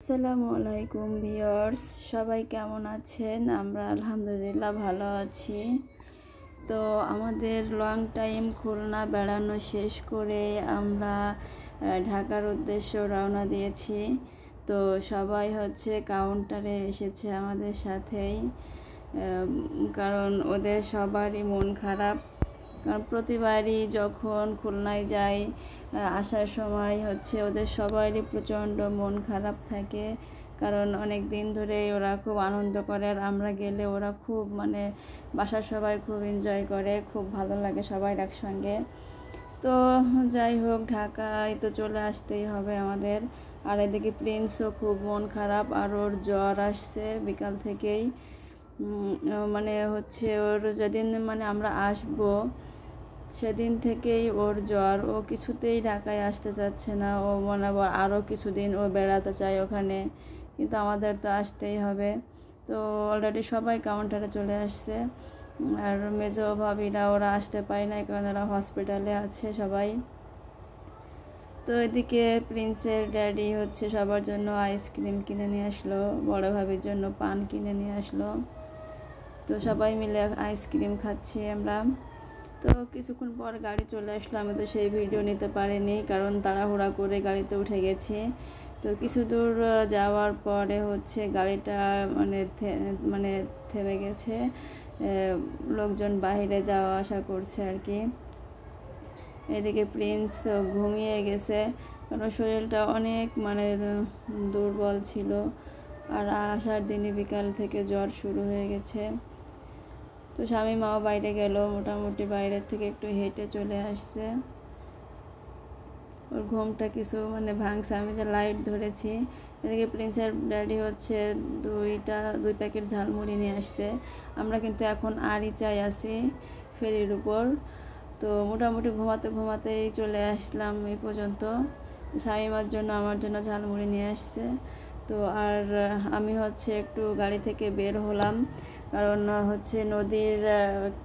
আসসালামু আলাইকুম ভিউয়ার্স, সবাই কেমন আছেন? আমরা আলহামদুলিল্লাহ ভালো আছি। তো আমাদের লং টাইম খুলনা বেড়ানো শেষ করে আমরা ঢাকার উদ্দেশ্যে রওনা দিয়েছি। তো সবাই কাউন্টারে এসেছে আমাদের সাথেই, কারণ ওদের সবারই মন খারাপ। কারণ প্রতিবারই যখন খুলনায় যাই, আসার সময় ওদের সবারই প্রচণ্ড মন খারাপ থাকে, কারণ অনেক দিন ধরে ওরা খুব আনন্দ করে, আর আমরা গেলে ওরা খুব বাসার সবাই খুব এনজয় করে, খুব ভালো লাগে সবাই একসঙ্গে। তো যাই হোক, ঢাকায় তো চলে আসতেই হবে আমাদের। আর এদিকে প্রিন্সও খুব মন খারাপ, আর ওর জ্বর আসছে বিকাল থেকেই। ওর যেদিন আমরা আসবো সেদিন থেকেই ওর জ্বর, ও কিছুতেই ঢাকায় আসতে চাচ্ছে না। ও আরও কিছুদিন ও বেড়াতে চায় ওখানে, কিন্তু আমাদের তো আসতেই হবে। তো অলরেডি সবাই কাউন্টারে চলে আসছে, আর মেজো ভাবিরা ওরা আসতে পারে না, কারণ ওরা হসপিটালে আছে সবাই। তো এদিকে প্রিন্সের ড্যাডি সবার জন্য আইসক্রিম কিনে নিয়ে আসলো, বড় ভাবির জন্য পান কিনে নিয়ে আসলো। তো সবাই মিলে আইসক্রিম খাচ্ছি আমরা। তো কিছুক্ষণ পর গাড়ি চলে আসলো, আমি তো সেই ভিডিও নিতে পারিনি, কারণ তাড়াহুড়া করে গাড়িতে উঠে গেছি। তো কিছু দূর যাওয়ার পরে গাড়িটা থেমে গেছে, লোকজন বাইরে যাওয়া আসা করছে আর কি। এদিকে প্রিন্স ঘুমিয়ে গেছে, কারণ শরীরটা অনেক দুর্বল ছিল, আর আসার দিনই বিকাল থেকে জ্বর শুরু হয়ে গেছে। তো স্বামী মাও বাইরে গেল, মোটামুটি বাইরের থেকে একটু হেঁটে চলে আসছে। ওর ঘুমটা কিছু ভাঙছে, আমি যে লাইট ধরেছি। এদিকে প্রিন্সের ড্যাডি দুই প্যাকেট ঝালমুড়ি নিয়ে আসছে। আমরা কিন্তু এখন আরিচায় আছি, ফেরির উপর। তো মোটামুটি ঘুমাতেই চলে আসলাম এই পর্যন্ত। স্বামীমার জন্য আমার জন্য ঝালমুড়ি নিয়ে আসছে। তো আর আমি একটু গাড়ি থেকে বের হলাম, কারণ নদীর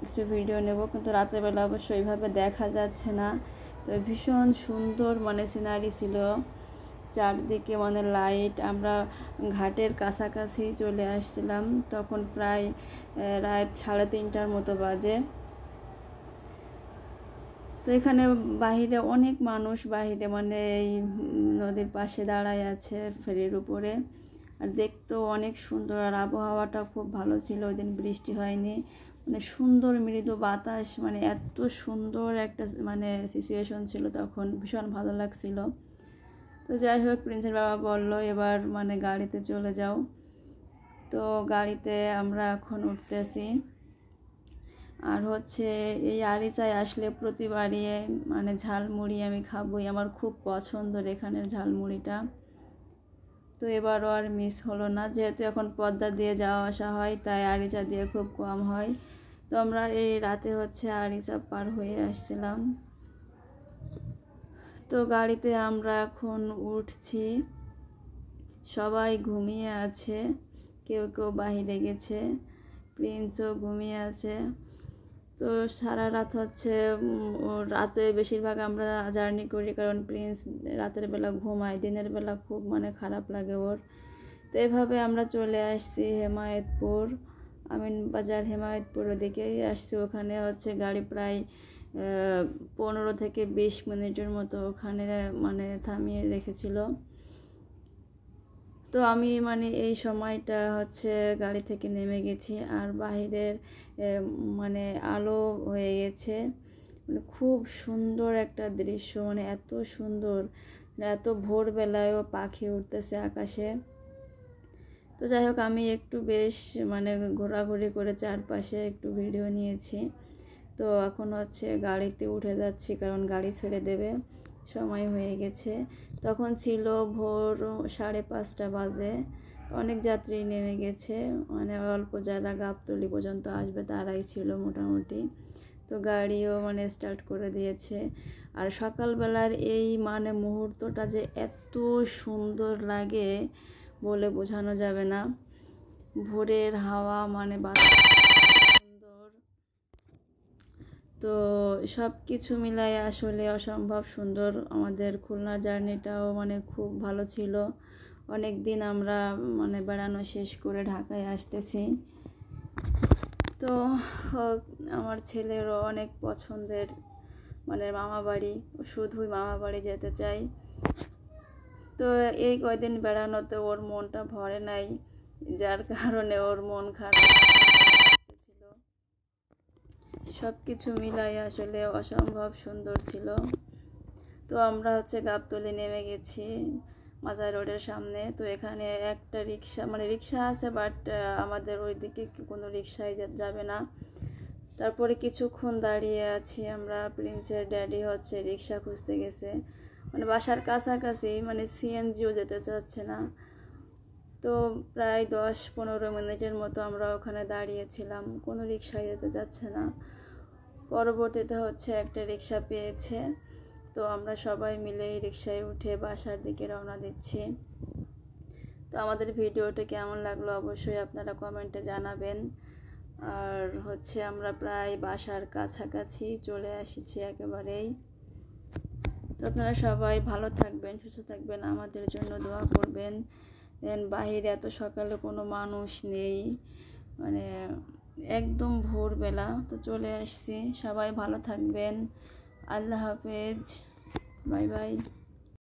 কিছু ভিডিও নেব, কিন্তু রাতের বেলা অবশ্য এইভাবে দেখা যাচ্ছে না। তো ভীষণ সুন্দর সিনারি ছিল, চারদিকে লাইট। আমরা ঘাটের কাছাকাছি চলে আসছিলাম, তখন প্রায় রাত 3:30টার মতো বাজে। তো এখানে বাহিরে অনেক মানুষ এই নদীর পাশে দাঁড়ায় আছে ফেরির উপরে, আর দেখতেও অনেক সুন্দর, আর আবহাওয়াটা খুব ভালো ছিল, ওই দিন বৃষ্টি হয়নি। সুন্দর মৃদু বাতাস, এত সুন্দর একটা সিচুয়েশন ছিল তখন, ভীষণ ভালো লাগছিল। তো যাই হোক, প্রিন্সের বাবা বললো এবার গাড়িতে চলে যাও। তো গাড়িতে আমরা এখন উঠতেছি। আর এই আরিচায় আসলে প্রতিবারই ঝালমুড়ি আমি খাবই, আমার খুব পছন্দের এখানের ঝালমুড়িটা। তো এবারও আর মিস হলো না, যেহেতু এখন পদ্মা দিয়ে যাওয়া আসা হয়, তাই আরিচা দিয়ে খুব কম হয়। তো আমরা এই রাতে আরিচা পার হয়ে আসছিলাম। তো গাড়িতে আমরা এখন উঠছি, সবাই ঘুমিয়ে আছে, কেউ কেউ বাহিরে গেছে, প্রিন্সও ঘুমিয়ে আছে। তো সারা রাত রাতে বেশিরভাগ আমরা জার্নি করি, কারণ প্রিন্স রাতের বেলা ঘুমায়, দিনের বেলা খুব খারাপ লাগে ওর। তো এভাবে আমরা চলে আসছি হেমায়েতপুর, আমিনবাজার হেমায়েতপুর ওদিকেই আসছি। ওখানে গাড়ি প্রায় 15 থেকে 20 মিনিটের মতো ওখানে থামিয়ে রেখেছিল। তো আমি এই সময়টা গাড়ি থেকে নেমে গেছি, আর বাহিরের আলো হয়ে গেছে, খুব সুন্দর একটা দৃশ্য, এত সুন্দর, এত ভোরবেলায়ও পাখি উঠতেছে আকাশে। তো যাই হোক, আমি একটু বেশ ঘোরাঘুরি করে চারপাশে একটু ভিডিও নিয়েছি। তো এখন গাড়িতে উঠে যাচ্ছি, কারণ গাড়ি ছেড়ে দেবে, সময় হয়ে গেছে। তখন ছিল ভোর 5:30 বাজে, অনেক যাত্রী নেমে গেছে, অল্প যারা গাবতলী পর্যন্ত আসবে তারাই ছিল মোটামুটি। তো গাড়িও স্টার্ট করে দিয়েছে। আর সকালবেলার এই মুহূর্তটা যে এত সুন্দর লাগে বলে বোঝানো যাবে না। ভোরের হাওয়া সুন্দর। তো সব কিছু মিলাই আসলে অসম্ভব সুন্দর। আমাদের খুলনা জার্নিটাও খুব ভালো ছিল, অনেক দিন আমরা মানে বেড়ানো শেষ করে ঢাকায় আসতেছি। তো আমার ছেলেরও অনেক পছন্দের মানে মামা বাড়ি, শুধুই মামা বাড়ি যেতে চাই। তো এই কয়দিন বেড়ানোতে ওর মনটা ভরে নাই, যার কারণে ওর মন খারাপ ছিল। সব কিছু মিলাই আসলে অসম্ভব সুন্দর ছিল। তো আমরা গাবতলী নেমে গেছি মাজার রোডের সামনে। তো এখানে একটা রিক্সা মানে রিক্সা আছে, বাট আমাদের ওই দিকে কোনো রিক্সায় যাবে না। তারপরে কিছুক্ষণ দাঁড়িয়ে আছি আমরা। প্রিন্সের ড্যাডি রিক্সা খুঁজতে গেছে, মানে বাসার কাছাকাছি, মানে সিএনজিও যেতে চাচ্ছে না। তো প্রায় 10-15 মিনিটের মতো আমরা ওখানে দাঁড়িয়েছিলাম, কোনো রিক্সায় যেতে যাচ্ছে না। পরবর্তীতে একটা রিক্সা পেয়েছে। তো আমরা সবাই মিলে রিক্সায় উঠে বাসার দিকে রওনা দিচ্ছি। তো আমাদের ভিডিওটা কেমন লাগলো অবশ্যই আপনারা কমেন্টে জানাবেন। আর আমরা প্রায় বাসার কাছাকাছি চলে এসেছি একেবারেই। তো আপনারা সবাই ভালো থাকবেন, সুস্থ থাকবেন, আমাদের জন্য দোয়া করবেন। বাহিরে এত সকালে কোনো মানুষ নেই, মানে একদম ভোরবেলা। তো চলে আসছি। সবাই ভালো থাকবেন। আল্লাহ হাফেজ, বাই বাই।